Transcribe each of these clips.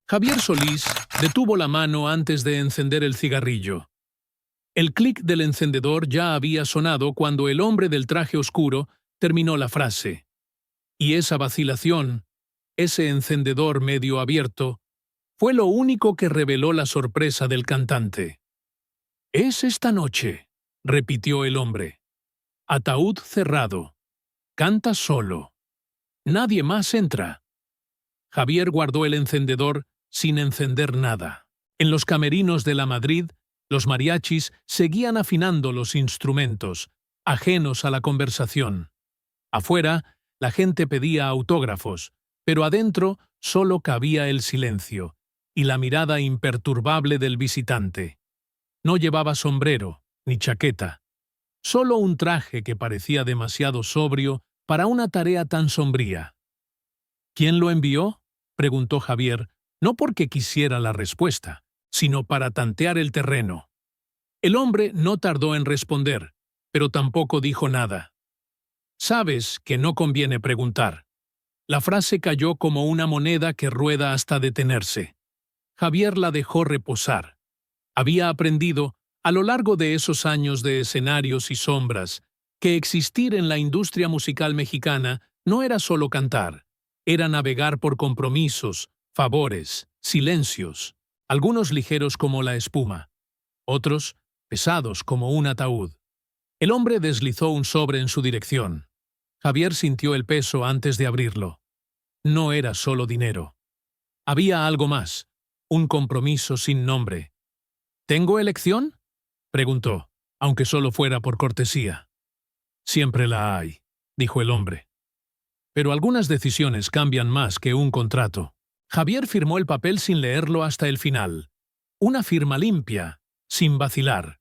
Javier Solís detuvo la mano antes de encender el cigarrillo. El clic del encendedor ya había sonado cuando el hombre del traje oscuro terminó la frase. Y esa vacilación, ese encendedor medio abierto, fue lo único que reveló la sorpresa del cantante. «Es esta noche», repitió el hombre. «Ataúd cerrado. Canta solo. Nadie más entra». Javier guardó el encendedor sin encender nada. En los camerinos de la Madrid, los mariachis seguían afinando los instrumentos, ajenos a la conversación. Afuera, la gente pedía autógrafos, pero adentro solo cabía el silencio y la mirada imperturbable del visitante. No llevaba sombrero ni chaqueta, solo un traje que parecía demasiado sobrio para una tarea tan sombría. «¿Quién lo envió?», preguntó Javier, no porque quisiera la respuesta, sino para tantear el terreno. El hombre no tardó en responder, pero tampoco dijo nada. «Sabes que no conviene preguntar». La frase cayó como una moneda que rueda hasta detenerse. Javier la dejó reposar. Había aprendido, a lo largo de esos años de escenarios y sombras, que existir en la industria musical mexicana no era solo cantar, era navegar por compromisos, favores, silencios, algunos ligeros como la espuma, otros pesados como un ataúd. El hombre deslizó un sobre en su dirección. Javier sintió el peso antes de abrirlo. No era solo dinero. Había algo más, un compromiso sin nombre. «¿Tengo elección?», preguntó, aunque solo fuera por cortesía. «Siempre la hay», dijo el hombre. «Pero algunas decisiones cambian más que un contrato». Javier firmó el papel sin leerlo hasta el final. Una firma limpia, sin vacilar.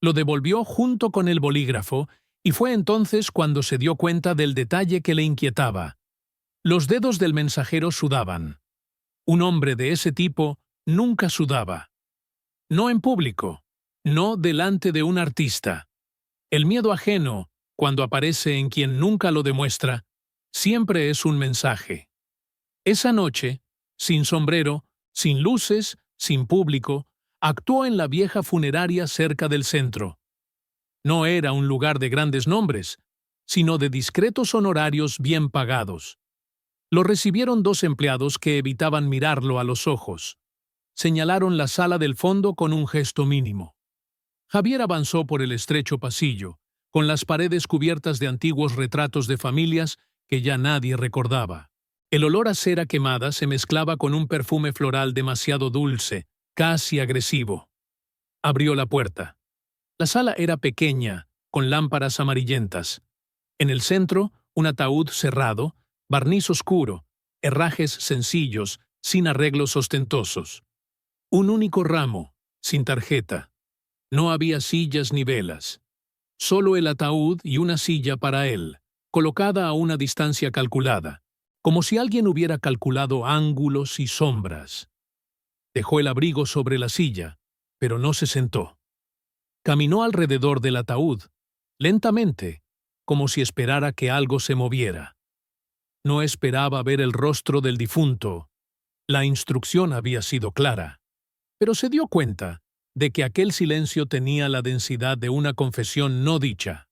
Lo devolvió junto con el bolígrafo y fue entonces cuando se dio cuenta del detalle que le inquietaba. Los dedos del mensajero sudaban. Un hombre de ese tipo nunca sudaba. No en público, no delante de un artista. El miedo ajeno, cuando aparece en quien nunca lo demuestra, siempre es un mensaje. Esa noche, sin sombrero, sin luces, sin público, actuó en la vieja funeraria cerca del centro. No era un lugar de grandes nombres, sino de discretos honorarios bien pagados. Lo recibieron dos empleados que evitaban mirarlo a los ojos. Señalaron la sala del fondo con un gesto mínimo. Javier avanzó por el estrecho pasillo, con las paredes cubiertas de antiguos retratos de familias que ya nadie recordaba. El olor a cera quemada se mezclaba con un perfume floral demasiado dulce, casi agresivo. Abrió la puerta. La sala era pequeña, con lámparas amarillentas. En el centro, un ataúd cerrado, barniz oscuro, herrajes sencillos, sin arreglos ostentosos. Un único ramo, sin tarjeta. No había sillas ni velas. Solo el ataúd y una silla para él, colocada a una distancia calculada, como si alguien hubiera calculado ángulos y sombras. Dejó el abrigo sobre la silla, pero no se sentó. Caminó alrededor del ataúd, lentamente, como si esperara que algo se moviera. No esperaba ver el rostro del difunto. La instrucción había sido clara, pero se dio cuenta de que aquel silencio tenía la densidad de una confesión no dicha.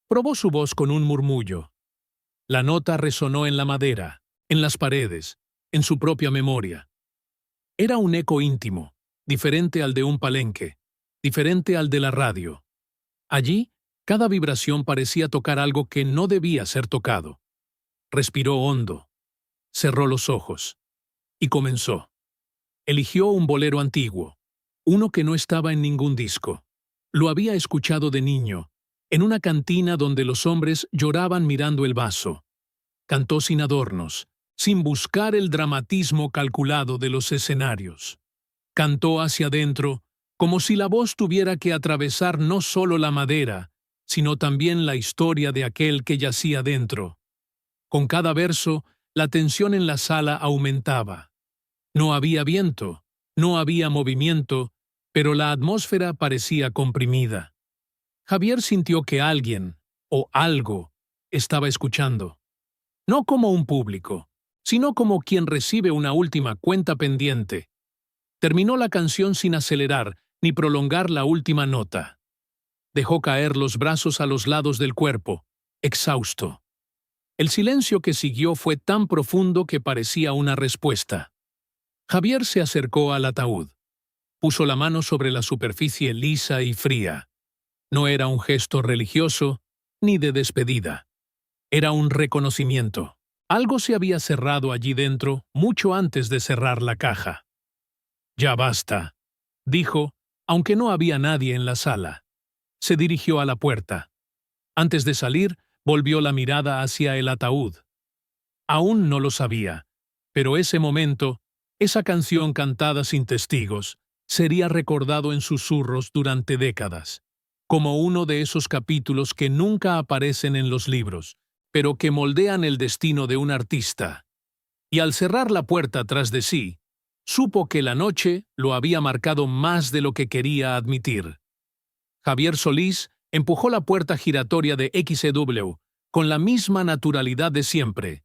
Probó su voz con un murmullo. La nota resonó en la madera, en las paredes, en su propia memoria. Era un eco íntimo, diferente al de un palenque, diferente al de la radio. Allí, cada vibración parecía tocar algo que no debía ser tocado. Respiró hondo, cerró los ojos y comenzó. Eligió un bolero antiguo, uno que no estaba en ningún disco. Lo había escuchado de niño, en una cantina donde los hombres lloraban mirando el vaso. Cantó sin adornos, sin buscar el dramatismo calculado de los escenarios. Cantó hacia adentro, como si la voz tuviera que atravesar no solo la madera, sino también la historia de aquel que yacía dentro. Con cada verso, la tensión en la sala aumentaba. No había viento, no había movimiento, pero la atmósfera parecía comprimida. Javier sintió que alguien, o algo, estaba escuchando. No como un público, sino como quien recibe una última cuenta pendiente. Terminó la canción sin acelerar ni prolongar la última nota. Dejó caer los brazos a los lados del cuerpo, exhausto. El silencio que siguió fue tan profundo que parecía una respuesta. Javier se acercó al ataúd. Puso la mano sobre la superficie lisa y fría. No era un gesto religioso ni de despedida. Era un reconocimiento. Algo se había cerrado allí dentro mucho antes de cerrar la caja. «Ya basta», dijo, aunque no había nadie en la sala. Se dirigió a la puerta. Antes de salir, volvió la mirada hacia el ataúd. Aún no lo sabía, pero ese momento, esa canción cantada sin testigos, sería recordado en susurros durante décadas, como uno de esos capítulos que nunca aparecen en los libros, pero que moldean el destino de un artista. Y al cerrar la puerta tras de sí, supo que la noche lo había marcado más de lo que quería admitir. Javier Solís empujó la puerta giratoria de XW con la misma naturalidad de siempre,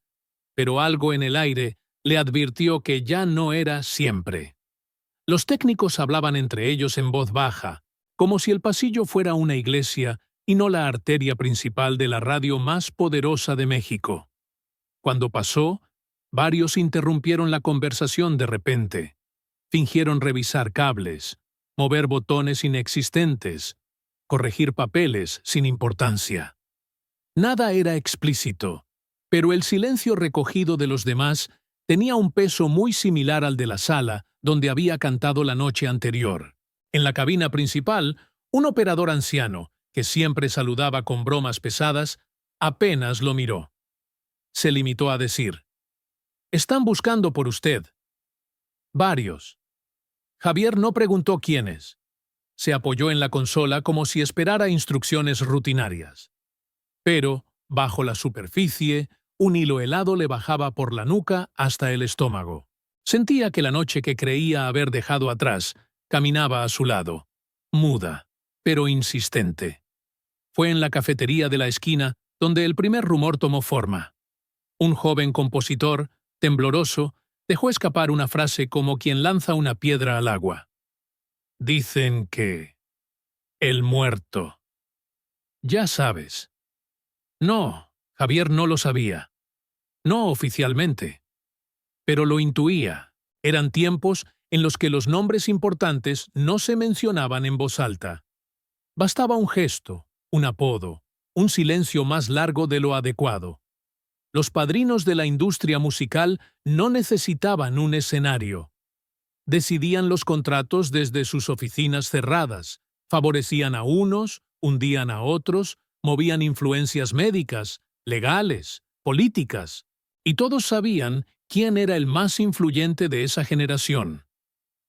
pero algo en el aire le advirtió que ya no era siempre. Los técnicos hablaban entre ellos en voz baja, como si el pasillo fuera una iglesia y no la arteria principal de la radio más poderosa de México. Cuando pasó, varios interrumpieron la conversación de repente. Fingieron revisar cables, mover botones inexistentes, corregir papeles sin importancia. Nada era explícito, pero el silencio recogido de los demás tenía un peso muy similar al de la sala donde había cantado la noche anterior. En la cabina principal, un operador anciano, que siempre saludaba con bromas pesadas, apenas lo miró. Se limitó a decir: «Están buscando por usted». Varios. Javier no preguntó quiénes. Se apoyó en la consola como si esperara instrucciones rutinarias. Pero, bajo la superficie, un hilo helado le bajaba por la nuca hasta el estómago. Sentía que la noche que creía haber dejado atrás caminaba a su lado, muda, pero insistente. Fue en la cafetería de la esquina donde el primer rumor tomó forma. Un joven compositor, tembloroso, dejó escapar una frase como quien lanza una piedra al agua. «Dicen que... el muerto». Ya sabes. No, Javier no lo sabía. No oficialmente. Pero lo intuía. Eran tiempos en los que los nombres importantes no se mencionaban en voz alta. Bastaba un gesto, un apodo, un silencio más largo de lo adecuado. Los padrinos de la industria musical no necesitaban un escenario. Decidían los contratos desde sus oficinas cerradas, favorecían a unos, hundían a otros, movían influencias médicas, legales, políticas, y todos sabían quién era el más influyente de esa generación.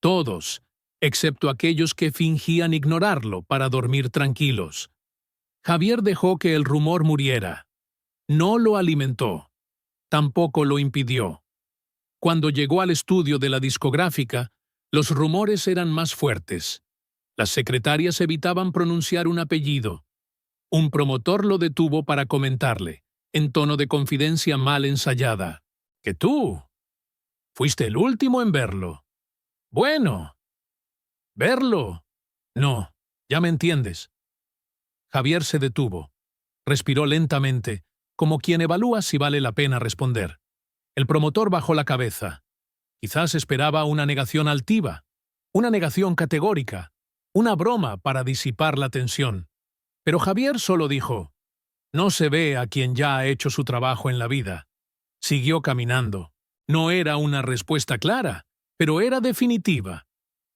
Todos, excepto aquellos que fingían ignorarlo para dormir tranquilos. Javier dejó que el rumor muriera. No lo alimentó. Tampoco lo impidió. Cuando llegó al estudio de la discográfica, los rumores eran más fuertes. Las secretarias evitaban pronunciar un apellido. Un promotor lo detuvo para comentarle, en tono de confidencia mal ensayada: «¿Que tú? Fuiste el último en verlo». «Bueno. ¿Verlo? No, ya me entiendes». Javier se detuvo. Respiró lentamente, como quien evalúa si vale la pena responder. El promotor bajó la cabeza. Quizás esperaba una negación altiva, una negación categórica, una broma para disipar la tensión. Pero Javier solo dijo: «No se ve a quien ya ha hecho su trabajo en la vida». Siguió caminando. No era una respuesta clara, pero era definitiva.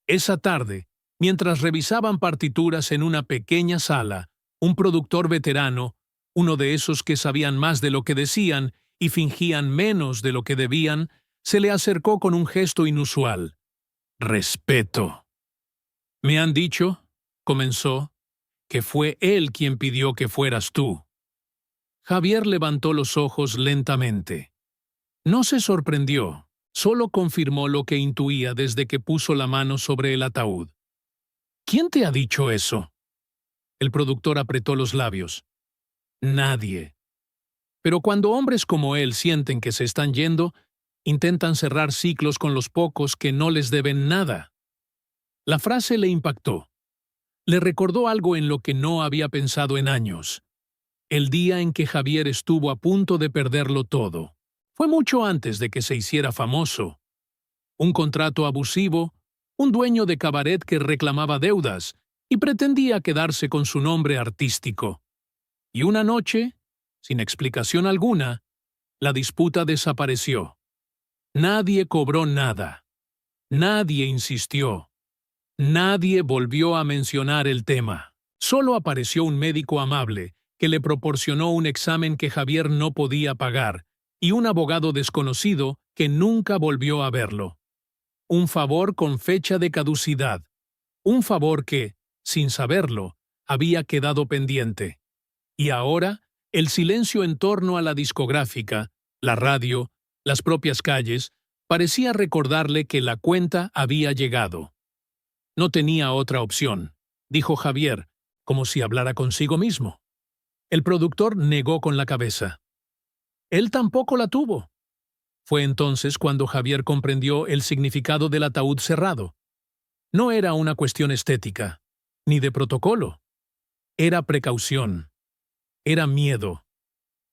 Esa tarde, mientras revisaban partituras en una pequeña sala, un productor veterano, uno de esos que sabían más de lo que decían y fingían menos de lo que debían, se le acercó con un gesto inusual. «Respeto». «Me han dicho», comenzó, «que fue él quien pidió que fueras tú». Javier levantó los ojos lentamente. No se sorprendió, solo confirmó lo que intuía desde que puso la mano sobre el ataúd. «¿Quién te ha dicho eso?» El productor apretó los labios. «Nadie». Pero cuando hombres como él sienten que se están yendo, Intentan cerrar ciclos con los pocos que no les deben nada. La frase le impactó. Le recordó algo en lo que no había pensado en años. El día en que Javier estuvo a punto de perderlo todo. Fue mucho antes de que se hiciera famoso. Un contrato abusivo, un dueño de cabaret que reclamaba deudas y pretendía quedarse con su nombre artístico. Y una noche, sin explicación alguna, la disputa desapareció. Nadie cobró nada. Nadie insistió. Nadie volvió a mencionar el tema. Solo apareció un médico amable que le proporcionó un examen que Javier no podía pagar y un abogado desconocido que nunca volvió a verlo. Un favor con fecha de caducidad. Un favor que, sin saberlo, había quedado pendiente. Y ahora, el silencio en torno a la discográfica, la radio, las propias calles, parecía recordarle que la cuenta había llegado. No tenía otra opción, dijo Javier, como si hablara consigo mismo. El productor negó con la cabeza. Él tampoco la tuvo. Fue entonces cuando Javier comprendió el significado del ataúd cerrado. No era una cuestión estética, ni de protocolo. Era precaución. Era miedo.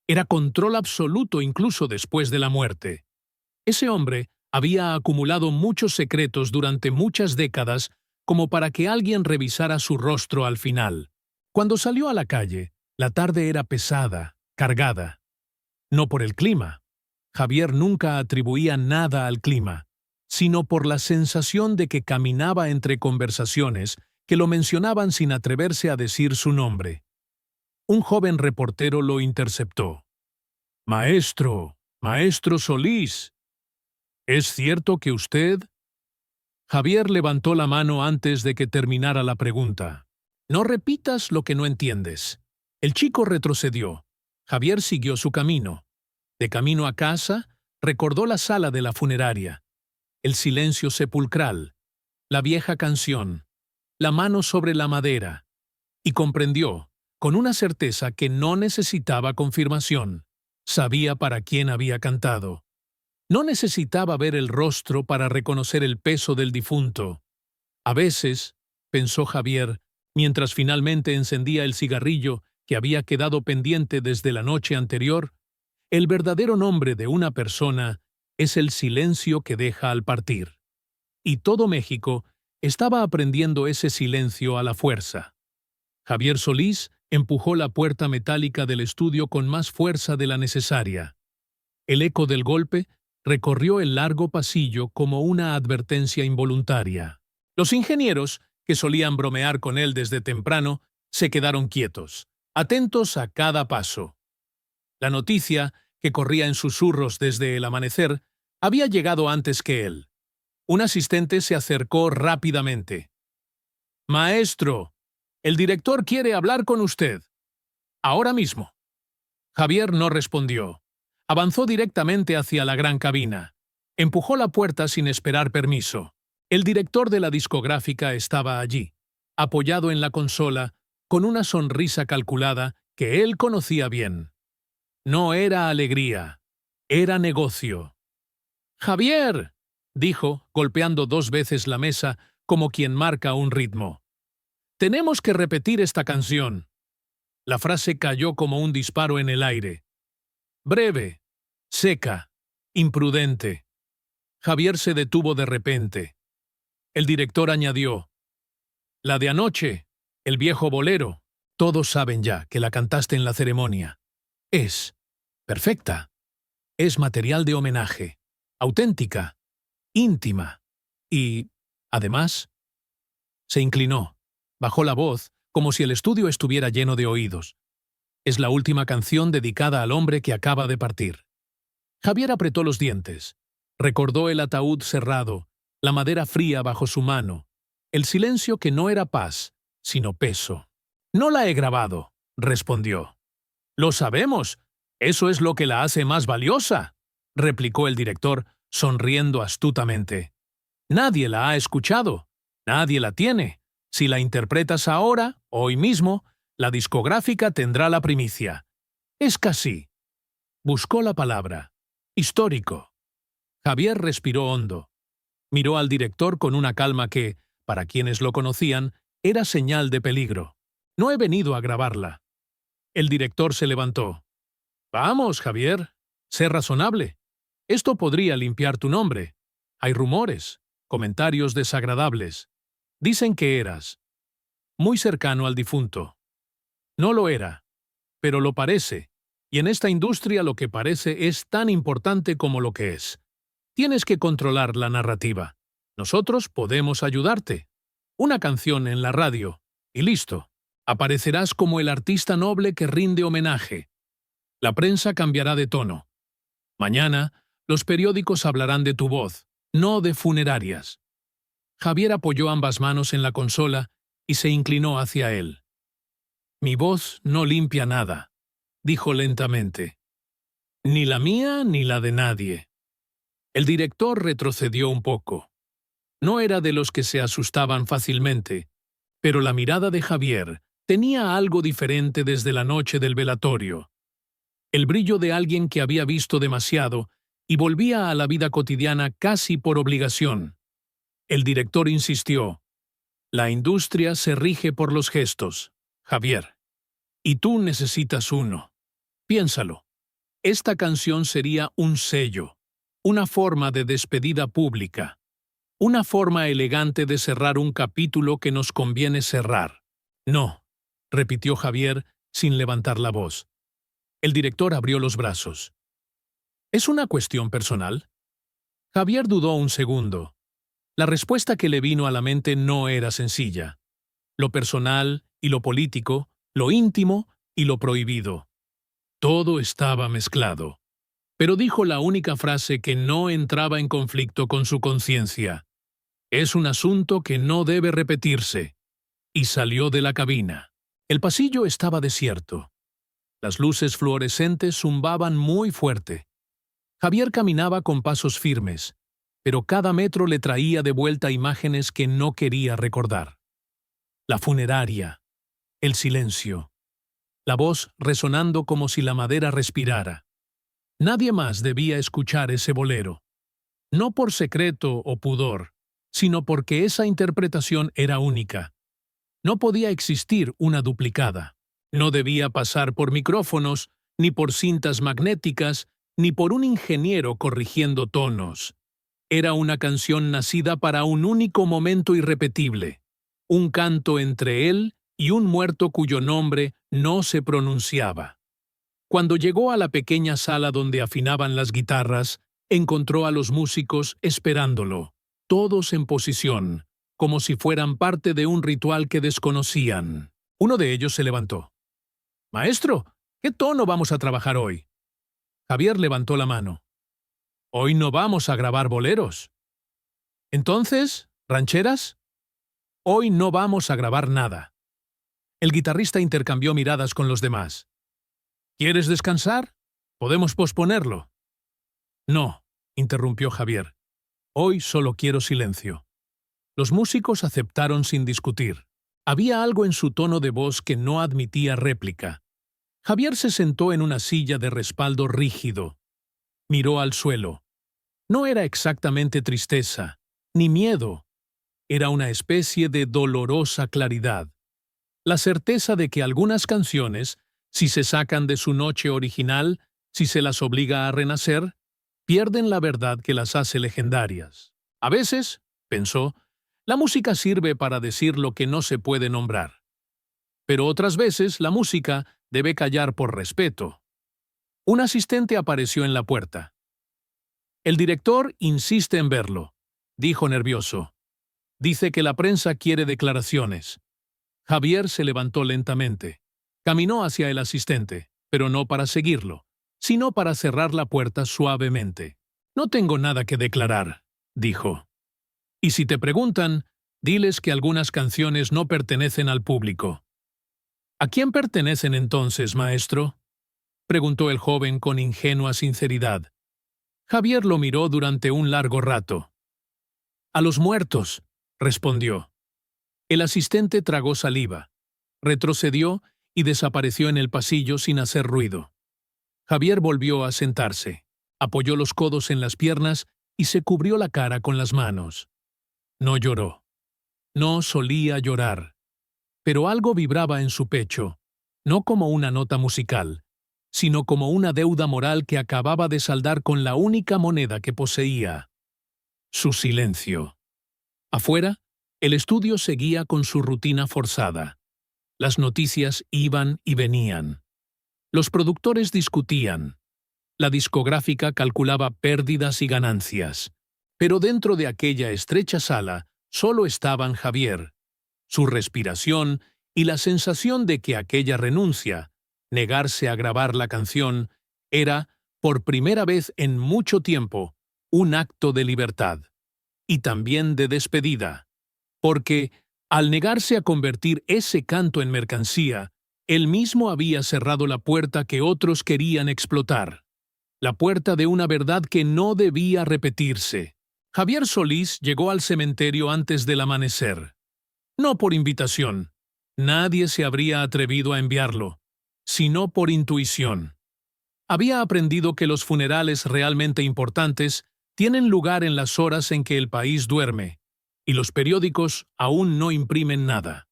Era control absoluto incluso después de la muerte. Ese hombre había acumulado muchos secretos durante muchas décadas como para que alguien revisara su rostro al final. Cuando salió a la calle, la tarde era pesada, cargada. No por el clima. Javier nunca atribuía nada al clima, sino por la sensación de que caminaba entre conversaciones que lo mencionaban sin atreverse a decir su nombre. Un joven reportero lo interceptó. «Maestro, maestro Solís, ¿es cierto que usted...?» Javier levantó la mano antes de que terminara la pregunta. «No repitas lo que no entiendes». El chico retrocedió. Javier siguió su camino. De camino a casa, recordó la sala de la funeraria, el silencio sepulcral, la vieja canción, la mano sobre la madera, y comprendió, con una certeza que no necesitaba confirmación. Sabía para quién había cantado. No necesitaba ver el rostro para reconocer el peso del difunto. A veces, pensó Javier, mientras finalmente encendía el cigarrillo que había quedado pendiente desde la noche anterior, el verdadero nombre de una persona es el silencio que deja al partir. Y todo México estaba aprendiendo ese silencio a la fuerza. Javier Solís empujó la puerta metálica del estudio con más fuerza de la necesaria. El eco del golpe recorrió el largo pasillo como una advertencia involuntaria. Los ingenieros, que solían bromear con él desde temprano, se quedaron quietos, atentos a cada paso. La noticia, que corría en susurros desde el amanecer, había llegado antes que él. Un asistente se acercó rápidamente. «Maestro, el director quiere hablar con usted. Ahora mismo». Javier no respondió. Avanzó directamente hacia la gran cabina. Empujó la puerta sin esperar permiso. El director de la discográfica estaba allí, apoyado en la consola, con una sonrisa calculada que él conocía bien. No era alegría, era negocio. «Javier», dijo, golpeando 2 veces la mesa como quien marca un ritmo. «Tenemos que repetir esta canción». La frase cayó como un disparo en el aire. Breve, seca, imprudente. Javier se detuvo de repente. El director añadió: «La de anoche, el viejo bolero. Todos saben ya que la cantaste en la ceremonia. Es perfecta. Es material de homenaje, auténtica, íntima. Y, además...». Se inclinó, bajó la voz, como si el estudio estuviera lleno de oídos. «Es la última canción dedicada al hombre que acaba de partir». Javier apretó los dientes. Recordó el ataúd cerrado, la madera fría bajo su mano, el silencio que no era paz, sino peso. «No la he grabado», respondió. «Lo sabemos. Eso es lo que la hace más valiosa», replicó el director, sonriendo astutamente. «Nadie la ha escuchado. Nadie la tiene. Si la interpretas ahora, hoy mismo, la discográfica tendrá la primicia. Es casi». Buscó la palabra. «Histórico». Javier respiró hondo. Miró al director con una calma que, para quienes lo conocían, era señal de peligro. No he venido a grabarla. El director se levantó. Vamos, Javier, sé razonable. Esto podría limpiar tu nombre. Hay rumores, comentarios desagradables. Dicen que eras muy cercano al difunto. No lo era, pero lo parece, y en esta industria lo que parece es tan importante como lo que es. Tienes que controlar la narrativa. Nosotros podemos ayudarte. Una canción en la radio, y listo. Aparecerás como el artista noble que rinde homenaje. La prensa cambiará de tono. Mañana, los periódicos hablarán de tu voz, no de funerarias. Javier apoyó ambas manos en la consola y se inclinó hacia él. Mi voz no limpia nada, dijo lentamente. Ni la mía ni la de nadie. El director retrocedió un poco. No era de los que se asustaban fácilmente, pero la mirada de Javier tenía algo diferente desde la noche del velatorio. El brillo de alguien que había visto demasiado y volvía a la vida cotidiana casi por obligación. El director insistió. La industria se rige por los gestos, Javier. Y tú necesitas uno. Piénsalo. Esta canción sería un sello, una forma de despedida pública, una forma elegante de cerrar un capítulo que nos conviene cerrar. No, repitió Javier sin levantar la voz. El director abrió los brazos. ¿Es una cuestión personal? Javier dudó un segundo. La respuesta que le vino a la mente no era sencilla. Lo personal y lo político, lo íntimo y lo prohibido. Todo estaba mezclado. Pero dijo la única frase que no entraba en conflicto con su conciencia. Es un asunto que no debe repetirse. Y salió de la cabina. El pasillo estaba desierto. Las luces fluorescentes zumbaban muy fuerte. Javier caminaba con pasos firmes, pero cada metro le traía de vuelta imágenes que no quería recordar. La funeraria, el silencio, la voz resonando como si la madera respirara. Nadie más debía escuchar ese bolero. No por secreto o pudor, sino porque esa interpretación era única. No podía existir una duplicada. No debía pasar por micrófonos, ni por cintas magnéticas, ni por un ingeniero corrigiendo tonos. Era una canción nacida para un único momento irrepetible, un canto entre él y un muerto cuyo nombre no se pronunciaba. Cuando llegó a la pequeña sala donde afinaban las guitarras, encontró a los músicos esperándolo, todos en posición, como si fueran parte de un ritual que desconocían. Uno de ellos se levantó. «Maestro, ¿qué tono vamos a trabajar hoy?» Javier levantó la mano. «Hoy no vamos a grabar boleros». «¿Entonces, rancheras?» «Hoy no vamos a grabar nada». El guitarrista intercambió miradas con los demás. «¿Quieres descansar? Podemos posponerlo». «No», interrumpió Javier. «Hoy solo quiero silencio». Los músicos aceptaron sin discutir. Había algo en su tono de voz que no admitía réplica. Javier se sentó en una silla de respaldo rígido. Miró al suelo. No era exactamente tristeza, ni miedo. Era una especie de dolorosa claridad. La certeza de que algunas canciones, si se sacan de su noche original, si se las obliga a renacer, pierden la verdad que las hace legendarias. A veces, pensó, la música sirve para decir lo que no se puede nombrar. Pero otras veces la música debe callar por respeto. Un asistente apareció en la puerta. «El director insiste en verlo», dijo nervioso. «Dice que la prensa quiere declaraciones». Javier se levantó lentamente. Caminó hacia el asistente, pero no para seguirlo, sino para cerrar la puerta suavemente. «No tengo nada que declarar», dijo. «Y si te preguntan, diles que algunas canciones no pertenecen al público». «¿A quién pertenecen entonces, maestro?», preguntó el joven con ingenua sinceridad. Javier lo miró durante un largo rato. «A los muertos», respondió. El asistente tragó saliva, retrocedió y desapareció en el pasillo sin hacer ruido. Javier volvió a sentarse, apoyó los codos en las piernas y se cubrió la cara con las manos. No lloró. No solía llorar. Pero algo vibraba en su pecho, no como una nota musical, sino como una deuda moral que acababa de saldar con la única moneda que poseía: su silencio. Afuera, el estudio seguía con su rutina forzada. Las noticias iban y venían. Los productores discutían. La discográfica calculaba pérdidas y ganancias. Pero dentro de aquella estrecha sala solo estaban Javier, su respiración y la sensación de que aquella renuncia, negarse a grabar la canción, era, por primera vez en mucho tiempo, un acto de libertad. Y también de despedida. Porque, al negarse a convertir ese canto en mercancía, él mismo había cerrado la puerta que otros querían explotar. La puerta de una verdad que no debía repetirse. Javier Solís llegó al cementerio antes del amanecer. No por invitación. Nadie se habría atrevido a enviarlo, sino por intuición. Había aprendido que los funerales realmente importantes tienen lugar en las horas en que el país duerme, y los periódicos aún no imprimen nada.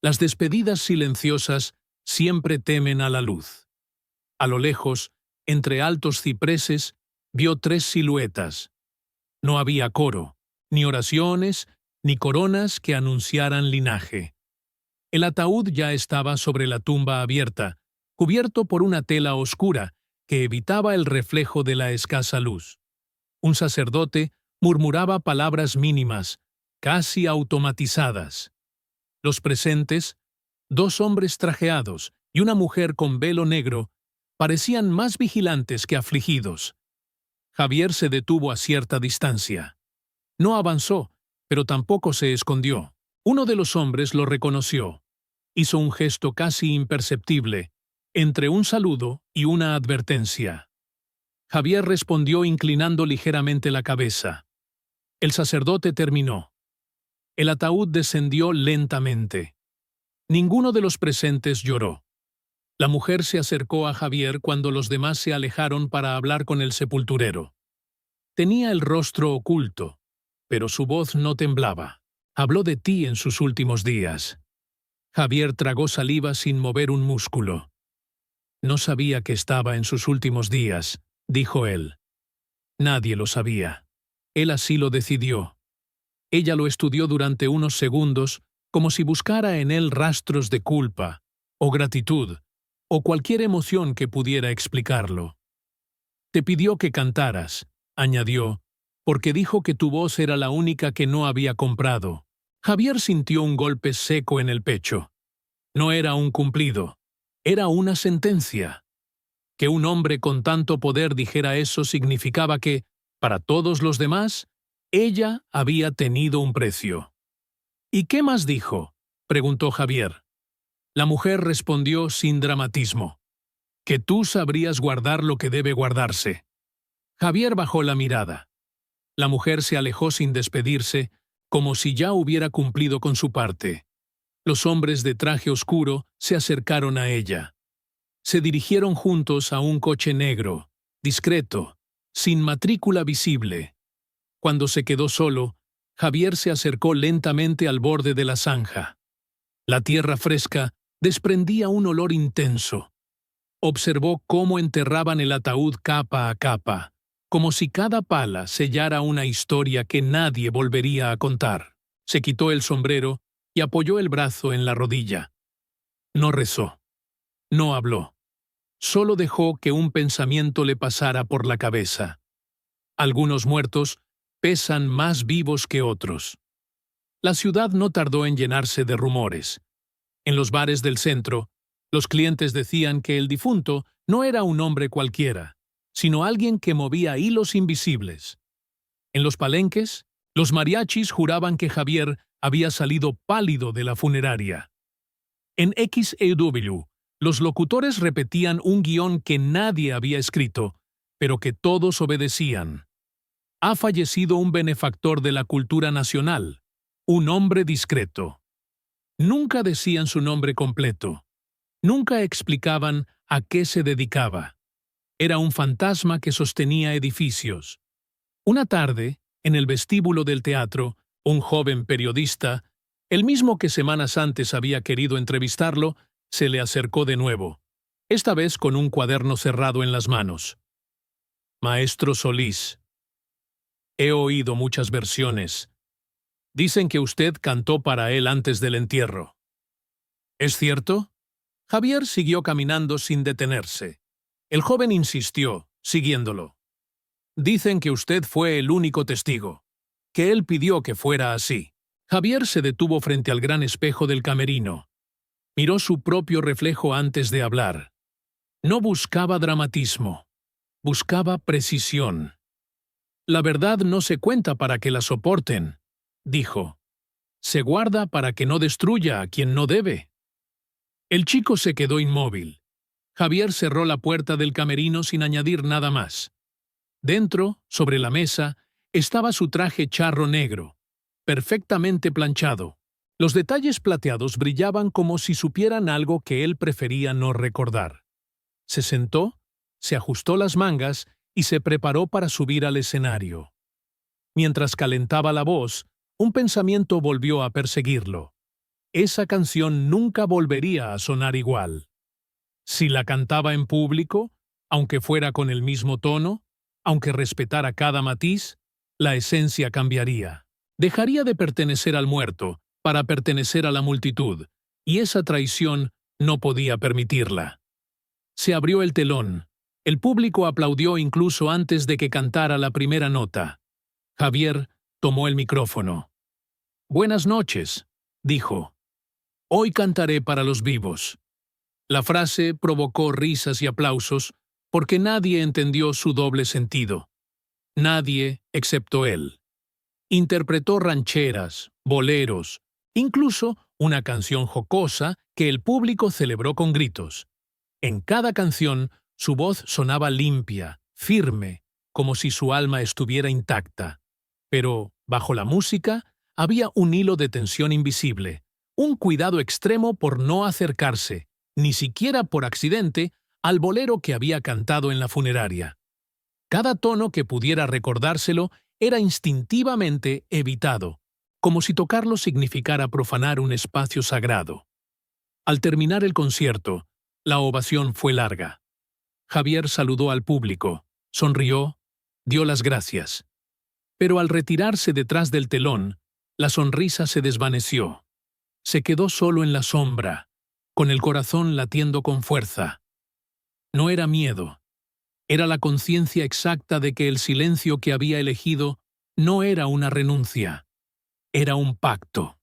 Las despedidas silenciosas siempre temen a la luz. A lo lejos, entre altos cipreses, vio 3 siluetas. No había coro, ni oraciones, ni coronas que anunciaran linaje. El ataúd ya estaba sobre la tumba abierta, cubierto por una tela oscura que evitaba el reflejo de la escasa luz. Un sacerdote murmuraba palabras mínimas, casi automatizadas. Los presentes, 2 hombres trajeados y una mujer con velo negro, parecían más vigilantes que afligidos. Javier se detuvo a cierta distancia. No avanzó, pero tampoco se escondió. Uno de los hombres lo reconoció. Hizo un gesto casi imperceptible, entre un saludo y una advertencia. Javier respondió inclinando ligeramente la cabeza. El sacerdote terminó. El ataúd descendió lentamente. Ninguno de los presentes lloró. La mujer se acercó a Javier cuando los demás se alejaron para hablar con el sepulturero. Tenía el rostro oculto, pero su voz no temblaba. Habló de ti en sus últimos días. Javier tragó saliva sin mover un músculo. No sabía que estaba en sus últimos días, dijo él. Nadie lo sabía. Él así lo decidió. Ella lo estudió durante unos segundos, como si buscara en él rastros de culpa, o gratitud, o cualquier emoción que pudiera explicarlo. Te pidió que cantaras, añadió, porque dijo que tu voz era la única que no había comprado. Javier sintió un golpe seco en el pecho. No era un cumplido, era una sentencia. Que un hombre con tanto poder dijera eso significaba que, para todos los demás, ella había tenido un precio. ¿Y qué más dijo?, preguntó Javier. La mujer respondió sin dramatismo. Que tú sabrías guardar lo que debe guardarse. Javier bajó la mirada. La mujer se alejó sin despedirse, como si ya hubiera cumplido con su parte. Los hombres de traje oscuro se acercaron a ella. Se dirigieron juntos a un coche negro, discreto, sin matrícula visible. Cuando se quedó solo, Javier se acercó lentamente al borde de la zanja. La tierra fresca desprendía un olor intenso. Observó cómo enterraban el ataúd capa a capa, como si cada pala sellara una historia que nadie volvería a contar. Se quitó el sombrero y apoyó el brazo en la rodilla. No rezó. No habló. Solo dejó que un pensamiento le pasara por la cabeza. Algunos muertos pesan más vivos que otros. La ciudad no tardó en llenarse de rumores. En los bares del centro, los clientes decían que el difunto no era un hombre cualquiera, sino alguien que movía hilos invisibles. En los palenques, los mariachis juraban que Javier había salido pálido de la funeraria. En XEW, los locutores repetían un guión que nadie había escrito, pero que todos obedecían. Ha fallecido un benefactor de la cultura nacional, un hombre discreto. Nunca decían su nombre completo. Nunca explicaban a qué se dedicaba. Era un fantasma que sostenía edificios. Una tarde, en el vestíbulo del teatro, un joven periodista, el mismo que semanas antes había querido entrevistarlo, se le acercó de nuevo, esta vez con un cuaderno cerrado en las manos. Maestro Solís, he oído muchas versiones. Dicen que usted cantó para él antes del entierro. ¿Es cierto? Javier siguió caminando sin detenerse. El joven insistió, siguiéndolo. Dicen que usted fue el único testigo, que él pidió que fuera así. Javier se detuvo frente al gran espejo del camerino. Miró su propio reflejo antes de hablar. No buscaba dramatismo, buscaba precisión. La verdad no se cuenta para que la soporten, dijo. Se guarda para que no destruya a quien no debe. El chico se quedó inmóvil. Javier cerró la puerta del camerino sin añadir nada más. Dentro, sobre la mesa, estaba su traje charro negro, perfectamente planchado. Los detalles plateados brillaban como si supieran algo que él prefería no recordar. Se sentó, se ajustó las mangas y se preparó para subir al escenario. Mientras calentaba la voz, un pensamiento volvió a perseguirlo. Esa canción nunca volvería a sonar igual. Si la cantaba en público, aunque fuera con el mismo tono, aunque respetara cada matiz, la esencia cambiaría. Dejaría de pertenecer al muerto para pertenecer a la multitud, y esa traición no podía permitirla. Se abrió el telón. El público aplaudió incluso antes de que cantara la primera nota. Javier tomó el micrófono. «Buenas noches», dijo. «Hoy cantaré para los vivos». La frase provocó risas y aplausos porque nadie entendió su doble sentido. Nadie excepto él. Interpretó rancheras, boleros, incluso una canción jocosa que el público celebró con gritos. En cada canción, su voz sonaba limpia, firme, como si su alma estuviera intacta. Pero, bajo la música, había un hilo de tensión invisible, un cuidado extremo por no acercarse, ni siquiera por accidente, al bolero que había cantado en la funeraria. Cada tono que pudiera recordárselo era instintivamente evitado, como si tocarlo significara profanar un espacio sagrado. Al terminar el concierto, la ovación fue larga. Javier saludó al público, sonrió, dio las gracias. Pero al retirarse detrás del telón, la sonrisa se desvaneció. Se quedó solo en la sombra, con el corazón latiendo con fuerza. No era miedo. Era la conciencia exacta de que el silencio que había elegido no era una renuncia. Era un pacto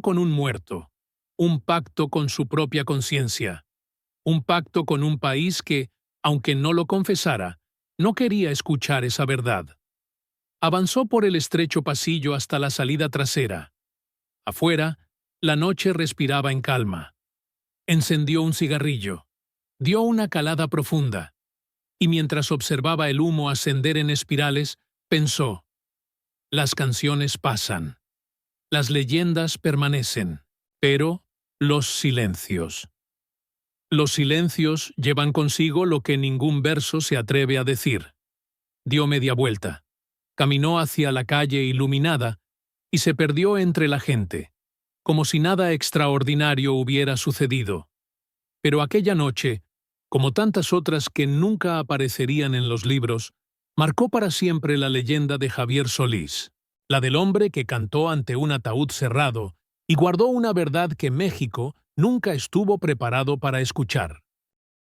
con un muerto, un pacto con su propia conciencia, un pacto con un país que, aunque no lo confesara, no quería escuchar esa verdad. Avanzó por el estrecho pasillo hasta la salida trasera. Afuera, la noche respiraba en calma. Encendió un cigarrillo, dio una calada profunda, y mientras observaba el humo ascender en espirales, pensó: las canciones pasan, las leyendas permanecen, pero los silencios. Los silencios llevan consigo lo que ningún verso se atreve a decir. Dio media vuelta, caminó hacia la calle iluminada y se perdió entre la gente, como si nada extraordinario hubiera sucedido. Pero aquella noche, como tantas otras que nunca aparecerían en los libros, marcó para siempre la leyenda de Javier Solís, la del hombre que cantó ante un ataúd cerrado y guardó una verdad que México nunca estuvo preparado para escuchar.